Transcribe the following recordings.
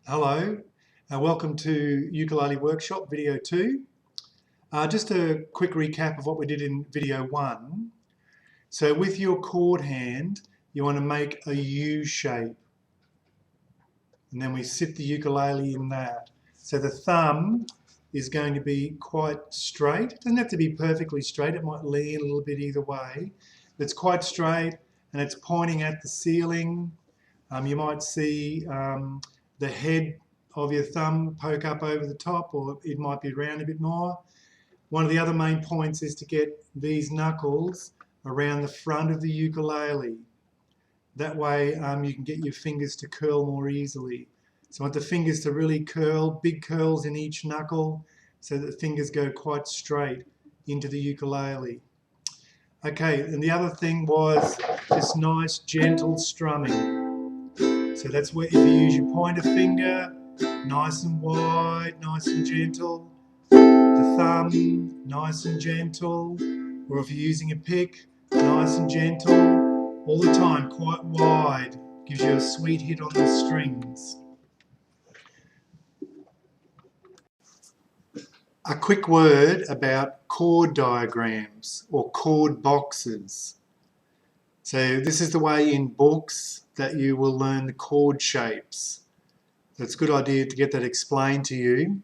Hello, welcome to Ukulele Workshop Video 2. Just a quick recap of what we did in Video 1. So with your chord hand, you want to make a U shape. And then we sit the ukulele in that. So the thumb is going to be quite straight. It doesn't have to be perfectly straight, it might lean a little bit either way. But it's quite straight and it's pointing at the ceiling. You might see the head of your thumb poke up over the top, or it might be round a bit more. One of the other main points is to get these knuckles around the front of the ukulele. That way you can get your fingers to curl more easily. So I want the fingers to really curl, big curls in each knuckle, so that the fingers go quite straight into the ukulele. Okay, and the other thing was this nice gentle strumming. So that's where if you use your pointer finger, nice and wide, nice and gentle. The thumb, nice and gentle. Or if you're using a pick, nice and gentle. All the time, quite wide. Gives you a sweet hit on the strings. A quick word about chord diagrams or chord boxes. So this is the way in books that you will learn the chord shapes. So it's a good idea to get that explained to you.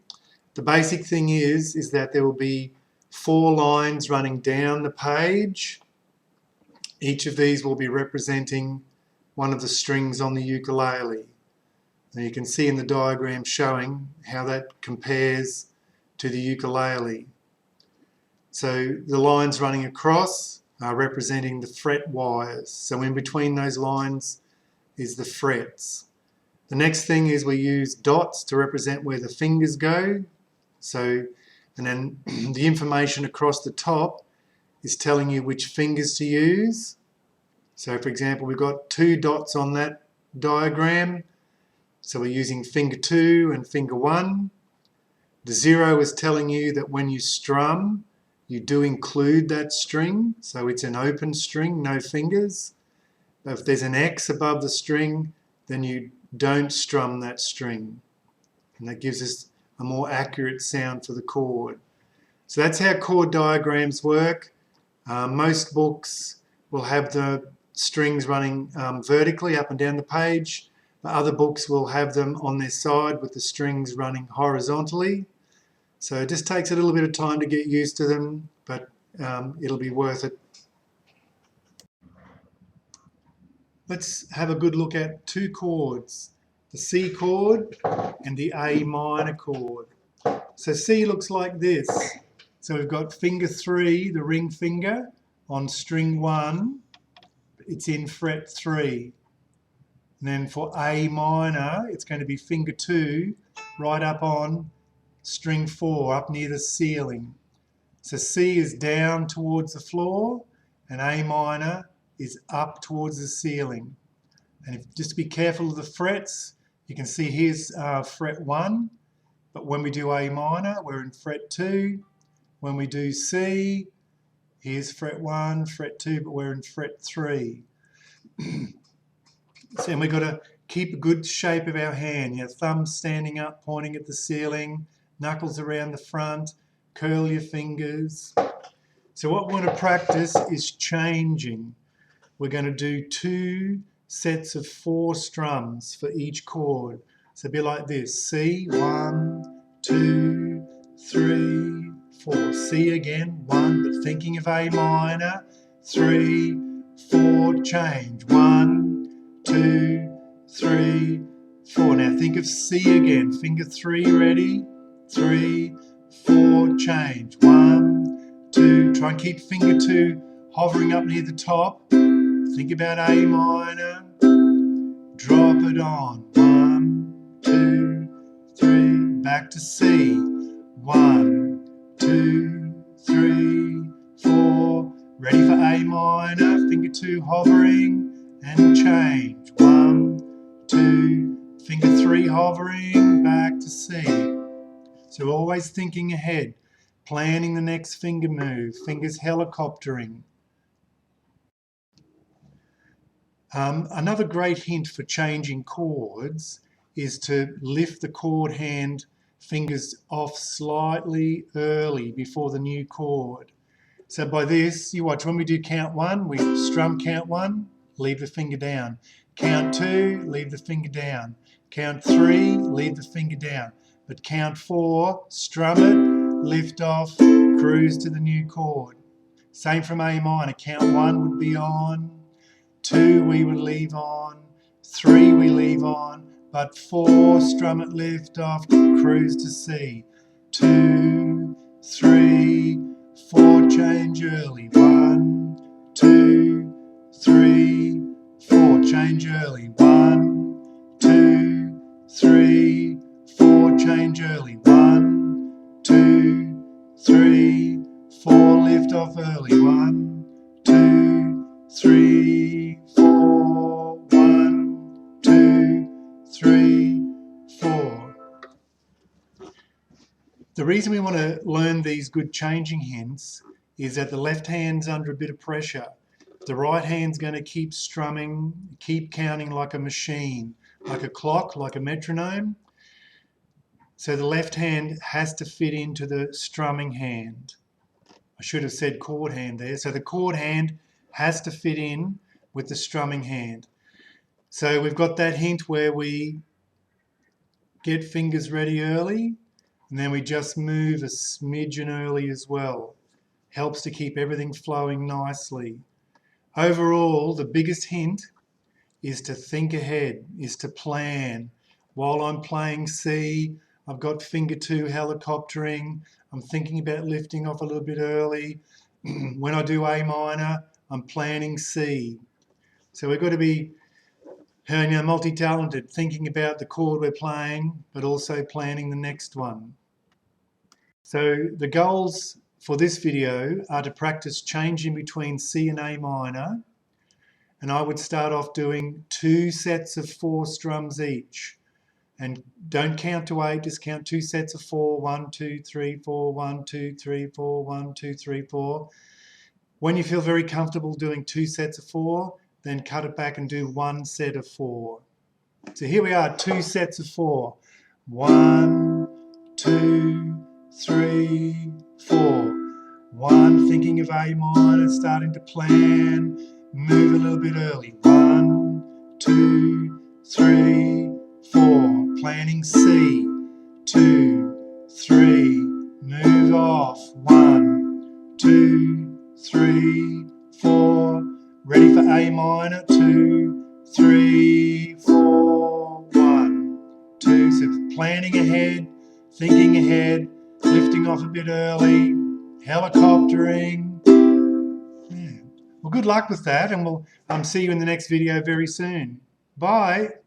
The basic thing is that there will be 4 lines running down the page. Each of these will be representing one of the strings on the ukulele. Now you can see in the diagram showing how that compares to the ukulele. So the lines running across are representing the fret wires. So in between those lines is the frets. The next thing is we use dots to represent where the fingers go. So, and then the information across the top is telling you which fingers to use. So for example, we've got 2 dots on that diagram. So we're using finger 2 and finger 1. The 0 is telling you that when you strum, you do include that string. So it's an open string, no fingers. But if there's an X above the string, then you don't strum that string, and that gives us a more accurate sound for the chord. So that's how chord diagrams work. Most books will have the strings running vertically up and down the page, but other books will have them on their side with the strings running horizontally. So it just takes a little bit of time to get used to them, but it'll be worth it. Let's have a good look at 2 chords, the C chord and the A minor chord. So C looks like this. So we've got finger 3, the ring finger, on string 1. It's in fret 3. And then for A minor, it's going to be finger 2, right up on string 4, up near the ceiling. So C is down towards the floor, and A minor is up towards the ceiling. And just be careful of the frets. You can see here's fret 1, but when we do A minor, we're in fret 2. When we do C, here's fret 1, fret 2, but we're in fret 3. So, and we've got to keep a good shape of our hand. Your thumb standing up, pointing at the ceiling, knuckles around the front, curl your fingers. So what we want to practice is changing. We're going to do 2 sets of 4 strums for each chord. So it'll be like this: C, 1, 2, 3, 4. C again, 1, but thinking of A minor, 3, 4, change, 1, 2, 3, 4. Now think of C again, finger 3 ready, 3, 4, change, 1, 2, try and keep finger 2 hovering up near the top. Think about A minor, drop it on, 1, 2, 3, back to C, 1, 2, 3, 4, ready for A minor, finger 2 hovering, and change, 1, 2, finger 3 hovering, back to C. So always thinking ahead, planning the next finger move, fingers helicoptering. Another great hint for changing chords is to lift the chord hand fingers off slightly early before the new chord. So by this, you watch, when we do count 1, we strum count 1, leave the finger down. Count 2, leave the finger down. Count 3, leave the finger down. But count 4, strum it, lift off, cruise to the new chord. Same from A minor. Count 1 would be on, 2 we would leave on, 3 we leave on, but 4, strum it, lift off, cruise to C. 2, 3, 4, change early. 1, 2, 3, 4, change early. 1, 2, 3, 4, change early. 1, 2, 3, 4, lift off early. 1, 2, 3, 4, 1, 2, 3, 4. The reason we want to learn these good changing hints is that the left hand's under a bit of pressure. The right hand's going to keep strumming, keep counting like a machine, like a clock, like a metronome. So the left hand has to fit into the strumming hand. I should have said chord hand there. So the chord hand has to fit in with the strumming hand. So we've got that hint where we get fingers ready early, and then we just move a smidgen early as well. Helps to keep everything flowing nicely. Overall, the biggest hint is to think ahead, is to plan. While I'm playing C, I've got finger 2 helicoptering. I'm thinking about lifting off a little bit early. When I do A minor, I'm planning C. So we've got to be multi-talented, thinking about the chord we're playing, but also planning the next one. So the goals for this video are to practice changing between C and A minor, and I would start off doing 2 sets of 4 strums each. And don't count to 8, just count 2 sets of 4, 1, 2, 3, 4, 1, 2, 3, 4, 1, 2, 3, 4. When you feel very comfortable doing 2 sets of 4, then cut it back and do 1 set of 4. So here we are, 2 sets of 4. 1, 2, 3, 4. 1, thinking of A minor, starting to plan, move a little bit early. 1, 2, 3, 4. Planning C. 2, 3, move off. 1, 2, 3, 4. Ready for A minor. 2, 3, 4, 1, 2. So planning ahead, thinking ahead, lifting off a bit early, helicoptering. Yeah. Well, good luck with that, and we'll see you in the next video very soon. Bye.